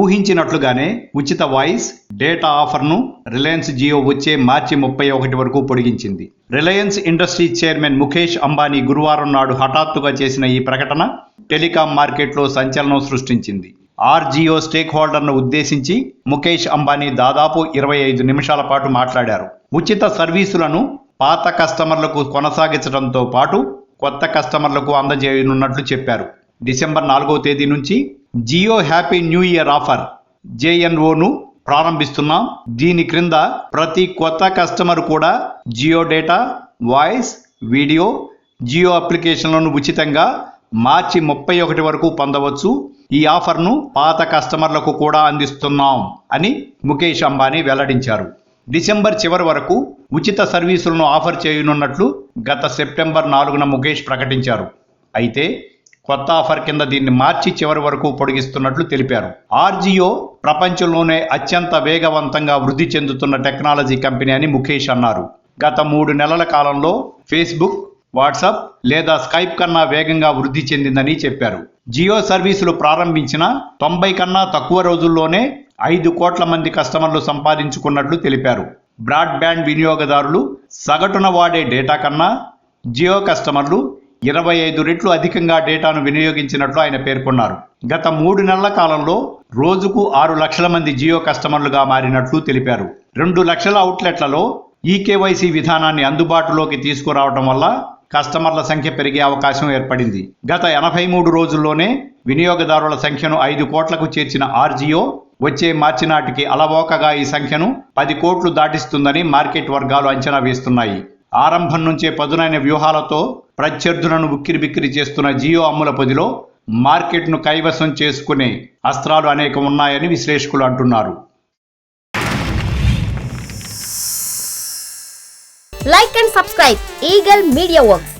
ఊహించినట్లుగానే ఉచిత voice data ఆఫర్ను Reliance Jio వచ్చే మార్చి 31 వరకు పొడిగించింది. Reliance Industries chairman Mukesh Ambani గురువారం నాడు హఠాత్తుగా చేసిన ఈ ప్రకటన టెలికాం మార్కెట్లో సంచలనం సృష్టించింది. జియో స్టేక్ హోల్డర్ను ఉద్దేశించి ముఖేష్ అంబానీ దాదాపు 25 నిమిషాల పాటు మాట్లాడారు. ఉచిత సర్వీసులను పాత కస్టమర్లకు కొనసాగించడంతో పాటు కొత్త కస్టమర్లకు అందజేయనున్నట్లు చెప్పారు. డిసెంబర్ 4వ తేదీ నుంచి Jio happy new year offer JNOను ప్రారంభిస్తున్నాం. దీని క్రింద ప్రతి కొత్త కస్టమర్ కూడా Jio data, voice, video, Jio అప్లికేషన్లను ఉచితంగా మార్చి 31 వరకు పొందవచ్చు. ఈ ఆఫర్ను పాత కస్టమర్లకు కూడా అందిస్తున్నాం అని ముఖేష్ అంబానీ వెల్లడించారు. డిసెంబర్ చివరి వరకు ఉచిత సర్వీసులను ఆఫర్ చేయనున్నట్లు గత సెప్టెంబర్ 4న ముఖేష్ ప్రకటించారు. అయితే కొత్త ఆఫర్ కింద దీన్ని మార్చి చివరి వరకు పొడిగిస్తున్నట్లు తెలిపారు. జియో ప్రపంచంలోనే అత్యంత వేగవంతంగా వృద్ధి చెందుతున్న టెక్నాలజీ కంపెనీ అని ముఖేష్ అన్నారు. గత 3 నెలల కాలంలో ఫేస్బుక్, వాట్సాప్ లేదా స్కైప్ కన్నా వేగంగా వృద్ధి చెందిందని చెప్పారు. జియో సర్వీసులు ప్రారంభించిన 90 కన్నా తక్కువ రోజుల్లోనే 5 కోట్ల మంది కస్టమర్లు సంపాదించుకున్నట్లు తెలిపారు. బ్రాడ్బ్యాండ్ వినియోగదారులు సగటున వాడే డేటా కన్నా జియో కస్టమర్లు 25 రెట్లు అధికంగా డేటాను వినియోగించినట్లు ఆయన పేర్కొన్నారు. గత 3 నెలల కాలంలో రోజుకు 6 లక్షల మంది జియో కస్టమర్లుగా మారినట్లు తెలిపారు. 2 లక్షల అవుట్లెట్లలో ఈకేవైసీ విధానాన్ని అందుబాటులోకి తీసుకురావడం వల్ల కస్టమర్ల సంఖ్య పెరిగే అవకాశం ఏర్పడింది. గత 83 రోజుల్లోనే వినియోగదారుల సంఖ్యను 5 కోట్లకు చేర్చిన జియో వచ్చే మార్చి నాటికి అలవోకగా ఈ సంఖ్యను 10 కోట్లు దాటిస్తుందని మార్కెట్ వర్గాలు అంచనా వేస్తున్నాయి. ఆరంభం నుంచే పదునైన వ్యూహాలతో ప్రత్యర్థులను ఉక్కిరిబిక్కిరి చేస్తున్న జియో అమ్ముల పొదిలో మార్కెట్ను కైవసం చేసుకునే అస్త్రాలు అనేకం ఉన్నాయని విశ్లేషకులు అంటున్నారు. Like and subscribe Eagle Media Works.